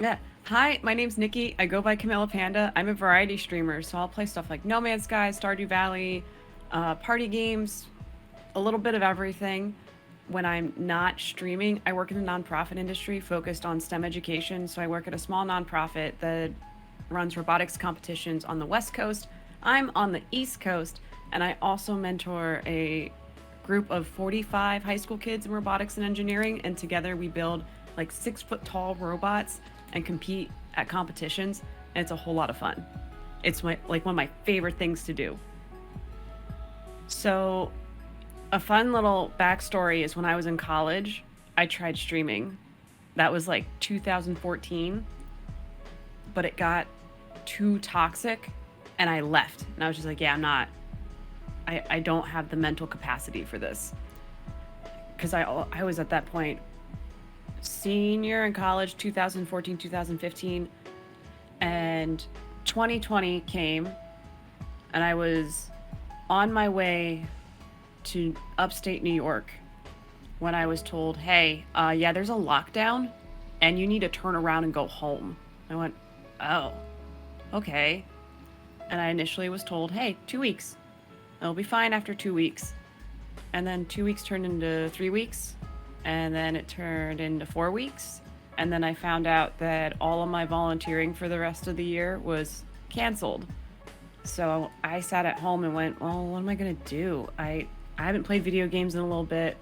Yeah. Hi, my name's Nikki. I go by Camilla Panda. I'm a variety streamer, so I'll play stuff like No Man's Sky, Stardew Valley, party games, a little bit of everything. When I'm not streaming, I work in the nonprofit industry focused on STEM education. So I work at a small nonprofit that runs robotics competitions on the West Coast. I'm on the East Coast, and I also mentor a group of 45 high school kids in robotics and engineering. And together we build like 6 foot tall robots and compete at competitions. And it's a whole lot of fun. It's like one of my favorite things to do. So a fun little backstory is when I was in college, I tried streaming. That was like 2014, but it got too toxic and I left. And I was just like, yeah, I don't have the mental capacity for this. Because I was at that point senior in college, 2014, 2015, and 2020 came and I was on my way to upstate New York when I was told, hey, yeah, there's a lockdown and you need to turn around and go home. I went, oh, okay. And I initially was told, hey, 2 weeks. It'll be fine after 2 weeks. And then 2 weeks turned into 3 weeks. And then it turned into 4 weeks. And then I found out that all of my volunteering for the rest of the year was canceled. So I sat at home and went, well, what am I going to do? I haven't played video games in a little bit.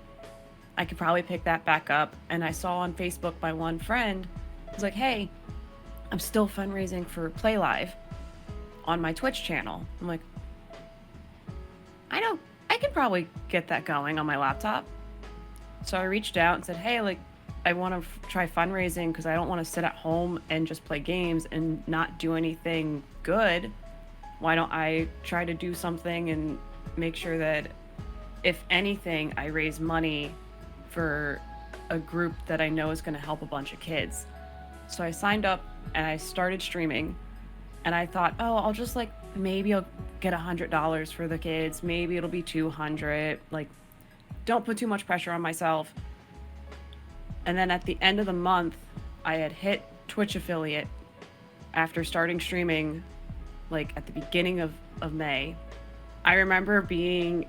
I could probably pick that back up. And I saw on Facebook my one friend was like, hey, I'm still fundraising for Play Live on my Twitch channel. I'm like, I know I can probably get that going on my laptop. So I reached out and said, hey, like, I want to try fundraising because I don't want to sit at home and just play games and not do anything good. Why don't I try to do something and make sure that, if anything, I raise money for a group that I know is going to help a bunch of kids? So I signed up and I started streaming. And I thought, oh, I'll just like maybe I'll get $100 for the kids. Maybe it'll be 200. Like, don't put too much pressure on myself. And then at the end of the month, I had hit Twitch affiliate after starting streaming, like at the beginning of May. I remember being,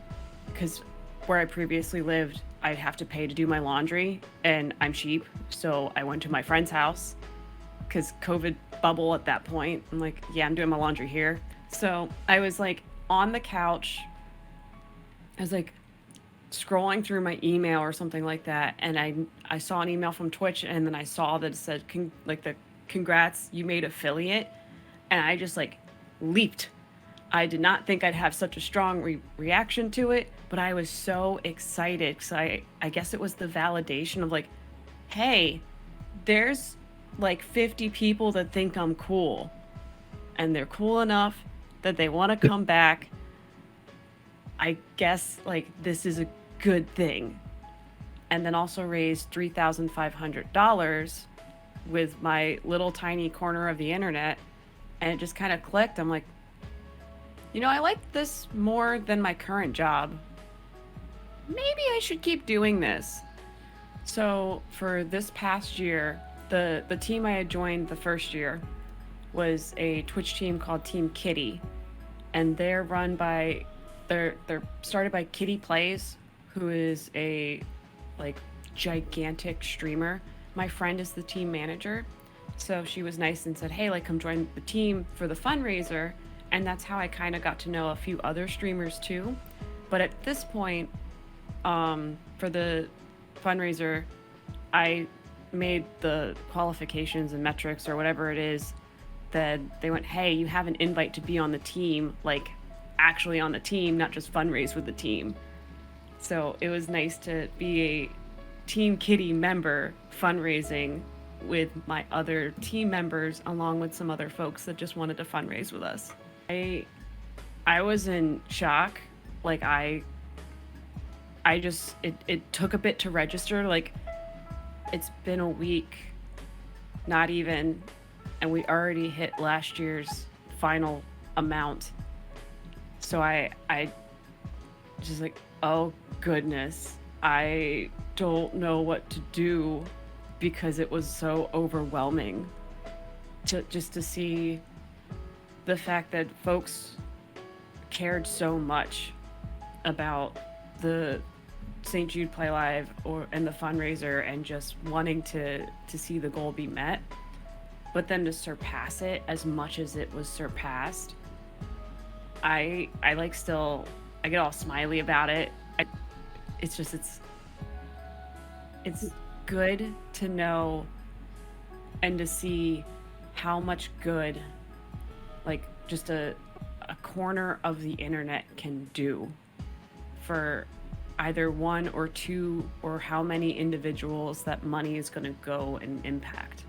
because where I previously lived, I'd have to pay to do my laundry, and I'm cheap. So I went to my friend's house because COVID bubble at that point. I'm like, yeah, I'm doing my laundry here. So I was like on the couch. I was like scrolling through my email or something like that, and I saw an email from Twitch, and then I saw that it said like the congrats, you made affiliate, and I just like leaped. I did not think I'd have such a strong reaction to it, but I was so excited because I guess it was the validation of like, hey, there's like 50 people that think I'm cool, and they're cool enough that they want to come back. I guess like this is a good thing. And then also raised $3,500 with my little tiny corner of the internet. And it just kind of clicked. I'm like, I like this more than my current job. Maybe I should keep doing this. So for this past year, the team I had joined the first year was a Twitch team called Team Kitty, and they're started by Kitty Plays, who is a like gigantic streamer. My friend is the team manager, so she was nice and said, "Hey, like come join the team for the fundraiser." And that's how I kind of got to know a few other streamers too. But at this point, for the fundraiser, I made the qualifications and metrics or whatever it is that they went, hey, you have an invite to be on the team, like actually on the team, not just fundraise with the team. So it was nice to be a Team Kitty member fundraising with my other team members along with some other folks that just wanted to fundraise with us. I was in shock. Like I just it took a bit to register. Like it's been a week, not even, and we already hit last year's final amount. So I just like, oh goodness, I don't know what to do because it was so overwhelming. just to see the fact that folks cared so much about the St. Jude Play Live and the fundraiser and just wanting to see the goal be met, but then to surpass it as much as it was surpassed. I like still I get all smiley about it. It's just it's good to know and to see how much good like just a corner of the internet can do for either one or two or how many individuals that money is going to go and impact.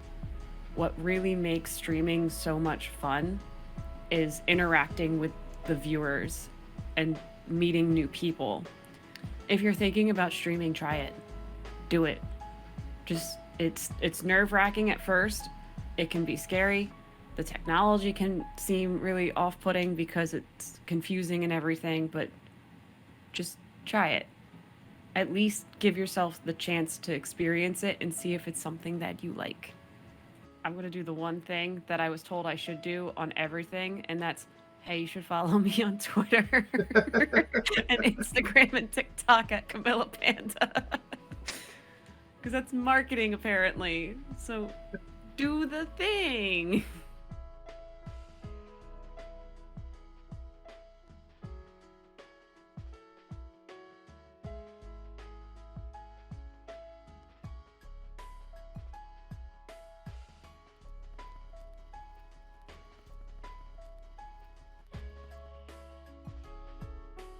What really makes streaming so much fun is interacting with the viewers and meeting new people. If you're thinking about streaming, try it. Do it. Just it's nerve-wracking at first. It can be scary. The technology can seem really off-putting because it's confusing and everything, but just try it. At least give yourself the chance to experience it and see if it's something that you like. I'm going to do the one thing that I was told I should do on everything, and that's hey, you should follow me on Twitter and Instagram and TikTok at Camilla Panda. Because that's marketing, apparently. So do the thing.